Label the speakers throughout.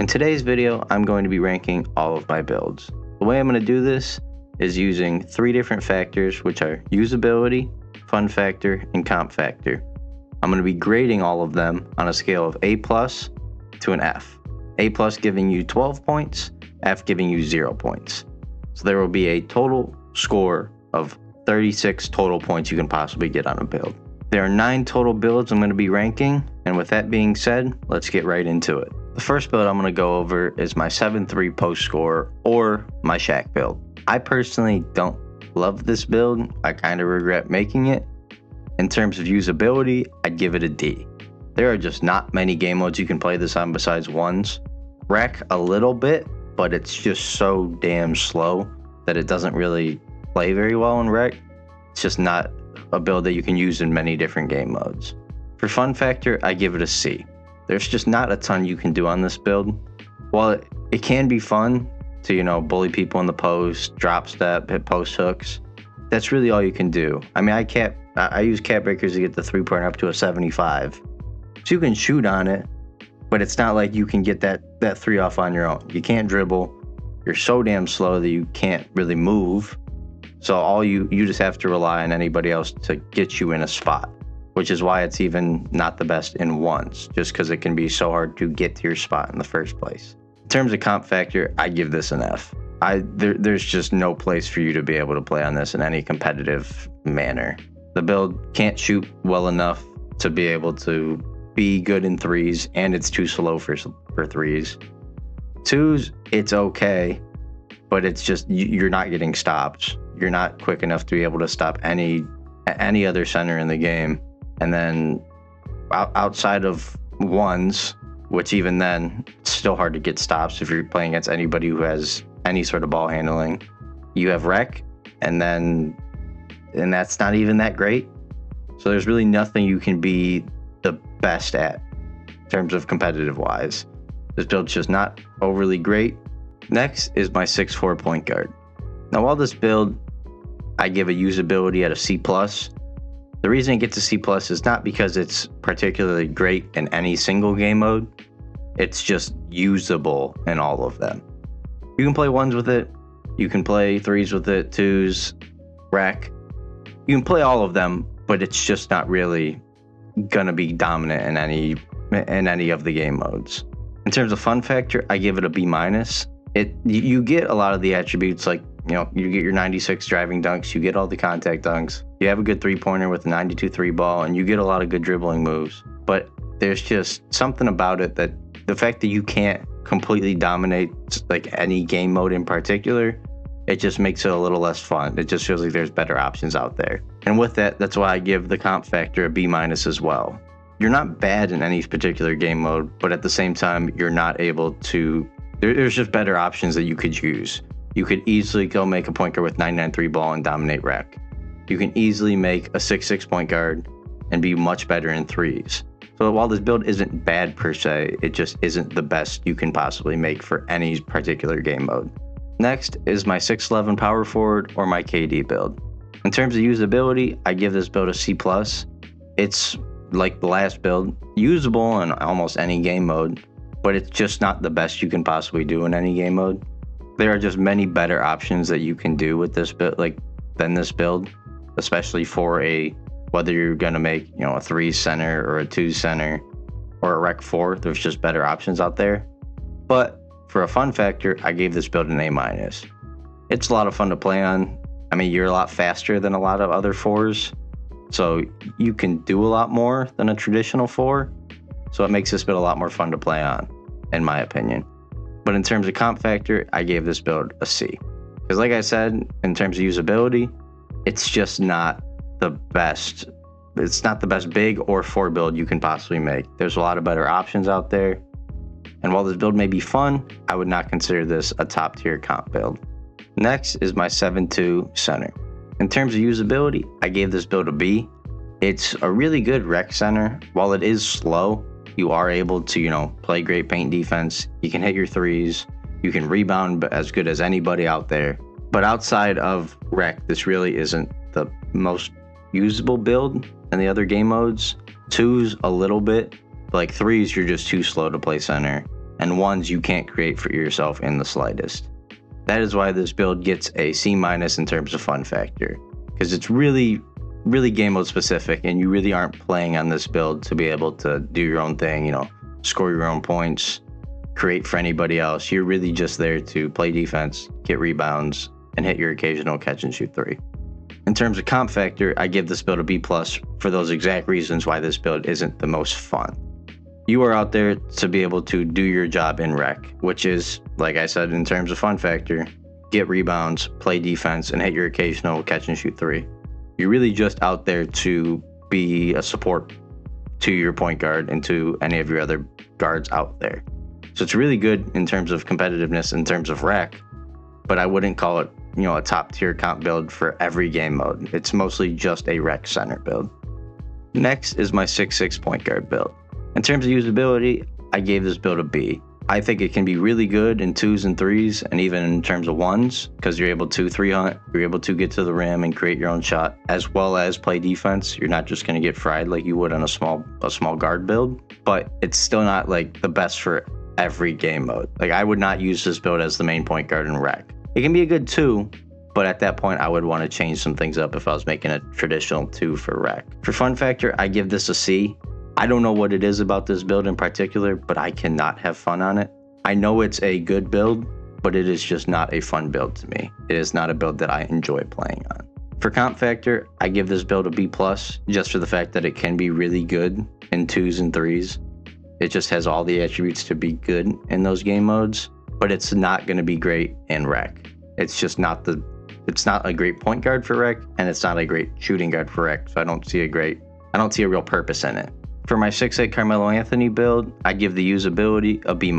Speaker 1: today's video, I'm going to be ranking all of my builds. The way I'm going to do this is using 3 different factors, which are usability, fun factor, and comp factor. I'm going to be grading all of them on a scale of A+ to an F. A+ giving you 12 points, F giving you 0 points. So there will be a total score of 36 total points you can possibly get on a build. There are 9 total builds I'm going to be ranking, and with that being said, let's get right into it. The first build I'm going to go over is my 7-3 post score, or my Shaq build. I personally don't love this build. I kind of regret making it. In terms of usability, I'd give it a D. There are just not many game modes you can play this on besides ones. Wreck a little bit, but it's just so damn slow that it doesn't really play very well in Wreck. It's just not a build that you can use in many different game modes. For fun factor, I give it a C. There's just not a ton you can do on this build. While it can be fun to, bully people in the post, drop step, hit post hooks, that's really all you can do. I mean, I use cap breakers to get the 3-pointer up to a 75. So you can shoot on it, but it's not like you can get that 3 off on your own. You can't dribble. You're so damn slow that you can't really move. So you just have to rely on anybody else to get you in a spot, which is why it's even not the best in ones, just because it can be so hard to get to your spot in the first place. In terms of comp factor, I give this an F. There's just no place for you to be able to play on this in any competitive manner. The build can't shoot well enough to be able to be good in 3s, and it's too slow for 3s. 2s, it's okay, but it's just you're not getting stops. You're not quick enough to be able to stop any other center in the game. And then outside of 1s, which even then, it's still hard to get stops if you're playing against anybody who has any sort of ball handling. You have Wreck, and that's not even that great. So there's really nothing you can be the best at in terms of competitive wise. This build's just not overly great. Next is my 6'4" point guard. Now while this build, I give a usability at a C+. The reason it gets a C+ is not because it's particularly great in any single game mode. It's just usable in all of them. You can play 1s with it. You can play 3s with it, 2s, Wreck. You can play all of them, but it's just not really gonna be dominant in any of the game modes. In terms of fun factor, I give it a B-. You get a lot of the attributes, like you get your 96 driving dunks, you get all the contact dunks, you have a good 3-pointer with a 92 3 ball, and you get a lot of good dribbling moves. But there's just something about it that the fact that you can't completely dominate like any game mode in particular, it just makes it a little less fun. It just feels like there's better options out there. And with that's why I give the comp factor a B- as well. You're not bad in any particular game mode, but at the same time, you're not able to, there's just better options that you could use. You could easily go make a point guard with 99 3 ball and dominate Wreck. You can easily make a 6'6" point guard and be much better in 3s. So while this build isn't bad per se, it just isn't the best you can possibly make for any particular game mode. Next is my 6'11" power forward, or my KD build. In terms of usability, I give this build a C+. It's like the last build, usable in almost any game mode, but it's just not the best you can possibly do in any game mode. There are just many better options that you can do with this build, than this build, especially for whether you're gonna make a 3 center or a 2 center or a Rec 4. There's just better options out there. But for a fun factor, I gave this build an A-. It's a lot of fun to play on. I mean, you're a lot faster than a lot of other 4s, so you can do a lot more than a traditional 4. So it makes this build a lot more fun to play on, in my opinion. But in terms of comp factor, I gave this build a C. Because like I said, in terms of usability, it's just not the best. It's not the best big or 4 build you can possibly make. There's a lot of better options out there. And while this build may be fun, I would not consider this a top tier comp build. Next is my 7'2" center. In terms of usability, I gave this build a B. It's a really good rec center. While it is slow, you are able to, play great paint defense. You can hit your 3s. You can rebound as good as anybody out there. But outside of rec, this really isn't the most usable build in the other game modes. 2s a little bit, but like 3s, you're just too slow to play center. and ones you can't create for yourself in the slightest. That is why this build gets a C- in terms of fun factor, because it's really game mode specific, and you really aren't playing on this build to be able to do your own thing, score your own points, create for anybody else. You're really just there to play defense, get rebounds, and hit your occasional catch and shoot three. In terms of comp factor, I give this build a B+ for those exact reasons why this build isn't the most fun. You are out there to be able to do your job in rec, which is, like I said, in terms of fun factor, get rebounds, play defense, and hit your occasional catch and shoot three. You're really just out there to be a support to your point guard and to any of your other guards out there. So it's really good in terms of competitiveness, in terms of rec, but I wouldn't call it, a top tier comp build for every game mode. It's mostly just a rec center build. Next is my 6'6" point guard build. In terms of usability, I gave this build a B. I think it can be really good in 2s and 3s, and even in terms of 1s, because you're able to 3-hunt, you're able to get to the rim and create your own shot, as well as play defense. You're not just going to get fried like you would on a small guard build, but it's still not like the best for every game mode. Like, I would not use this build as the main point guard in rec. It can be a good 2, but at that point, I would want to change some things up if I was making a traditional 2 for rec. For fun factor, I give this a C. I don't know what it is about this build in particular, but I cannot have fun on it. I know it's a good build, but it is just not a fun build to me. It is not a build that I enjoy playing on. For comp factor, I give this build a B+, just for the fact that it can be really good in 2s and 3s. It just has all the attributes to be good in those game modes, but it's not going to be great in rec. It's not a great point guard for rec, and it's not a great shooting guard for rec, so I don't see a real purpose in it. For my 6'8" Carmelo Anthony build, I give the usability a B-.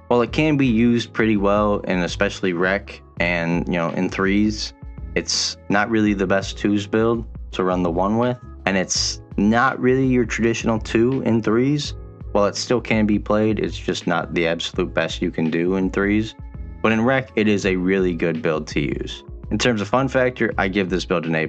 Speaker 1: While it can be used pretty well in especially rec and in 3s, it's not really the best 2s build to run the 1 with, and it's not really your traditional 2 in 3s. While it still can be played, it's just not the absolute best you can do in 3s. But in rec, it is a really good build to use. In terms of fun factor, I give this build an A+.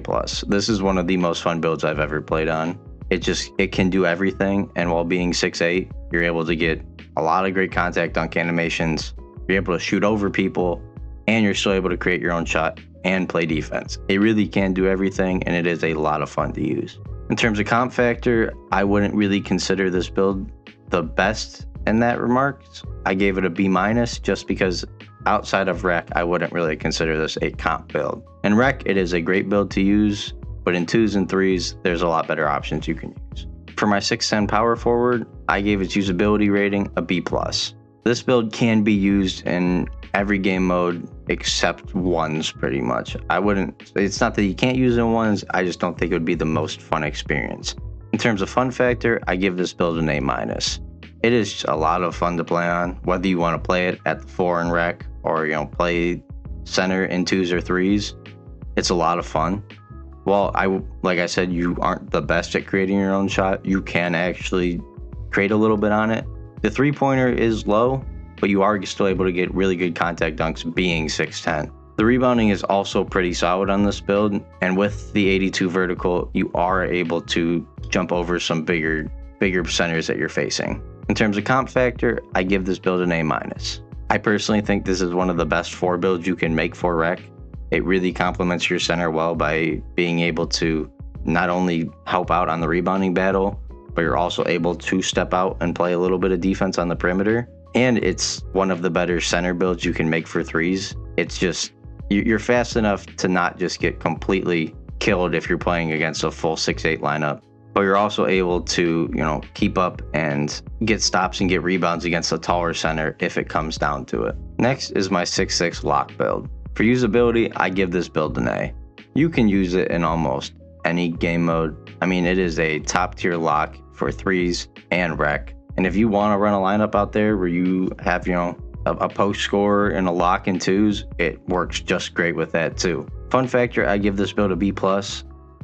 Speaker 1: This is one of the most fun builds I've ever played on. It can do everything, and while being 6'8", you're able to get a lot of great contact dunk animations. You're able to shoot over people, and you're still able to create your own shot and play defense. It really can do everything, and it is a lot of fun to use. In terms of comp factor, I wouldn't really consider this build the best in that remarks. I gave it a B- just because outside of rec, I wouldn't really consider this a comp build. In rec, it is a great build to use, but in 2s and 3s, there's a lot better options you can use. For my 6'10" power forward, I gave its usability rating a B+. This build can be used in every game mode except 1s pretty much. It's not that you can't use it in 1s, I just don't think it would be the most fun experience. In terms of fun factor, I give this build an A-. It is a lot of fun to play on, whether you want to play it at the 4 in rec or play center in 2s or 3s. It's a lot of fun. Well, like I said, you aren't the best at creating your own shot. You can actually create a little bit on it. The 3-pointer is low, but you are still able to get really good contact dunks being 6'10". The rebounding is also pretty solid on this build, and with the 82 vertical, you are able to jump over some bigger centers that you're facing. In terms of comp factor, I give this build an A-. I personally think this is one of the best 4 builds you can make for rec. It really complements your center well by being able to not only help out on the rebounding battle, but you're also able to step out and play a little bit of defense on the perimeter. And it's one of the better center builds you can make for 3s. It's just, you're fast enough to not just get completely killed if you're playing against a full 6'8" lineup, but you're also able to, keep up and get stops and get rebounds against a taller center if it comes down to it. Next is my 6'6" lock build. For usability, I give this build an A. You can use it in almost any game mode. I mean, it is a top tier lock for 3s and rec. And if you want to run a lineup out there where you have, a post scorer and a lock in 2s, it works just great with that too. Fun factor, I give this build a B+.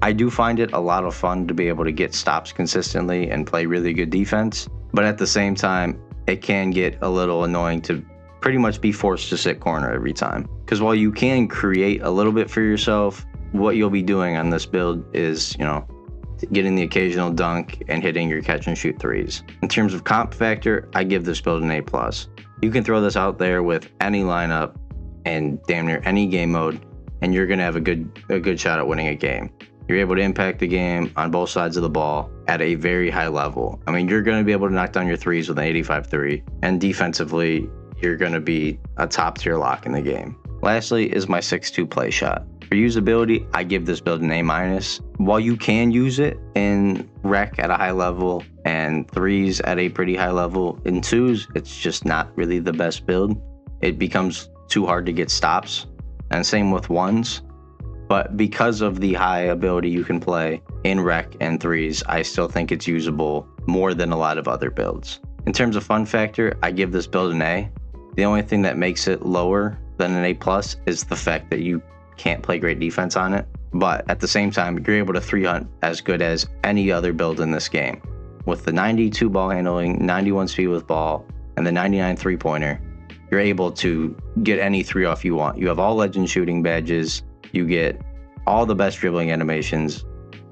Speaker 1: I do find it a lot of fun to be able to get stops consistently and play really good defense. But at the same time, it can get a little annoying to pretty much be forced to sit corner every time. Because while you can create a little bit for yourself, what you'll be doing on this build is, getting the occasional dunk, and hitting your catch and shoot threes. In terms of comp factor, I give this build an A+. You can throw this out there with any lineup and damn near any game mode, and you're gonna have a good shot at winning a game. You're able to impact the game on both sides of the ball at a very high level. I mean, you're gonna be able to knock down your threes with an 85-3, and defensively, you're gonna be a top tier lock in the game. Lastly is my 6'2" play shot. For usability, I give this build an A-. While you can use it in rec at a high level and threes at a pretty high level, in twos, it's just not really the best build. It becomes too hard to get stops, and same with ones. But because of the high ability you can play in rec and threes, I still think it's usable more than a lot of other builds. In terms of fun factor, I give this build an A. The only thing that makes it lower than an A+ is the fact that you can't play great defense on it. But at the same time, you're able to 3-hunt as good as any other build in this game. With the 92 ball handling, 91 speed with ball, and the 99 3-pointer, you're able to get any 3 off you want. You have all legend shooting badges. You get all the best dribbling animations.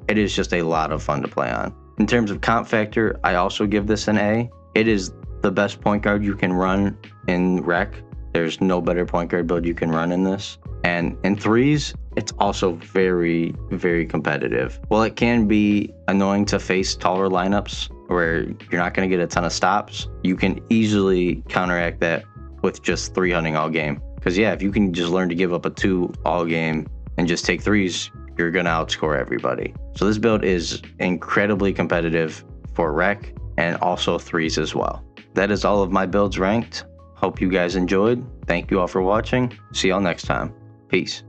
Speaker 1: It is just a lot of fun to play on. In terms of comp factor, I also give this an A. It is the best point guard you can run in rec. There's no better point guard build you can run in this. And in threes, it's also very, very competitive. While it can be annoying to face taller lineups where you're not going to get a ton of stops, you can easily counteract that with just 3-hunting all game. Because yeah, if you can just learn to give up a 2 all game and just take threes, you're going to outscore everybody. So this build is incredibly competitive for rec and also threes as well. That is all of my builds ranked. Hope you guys enjoyed. Thank you all for watching. See y'all next time. Peace.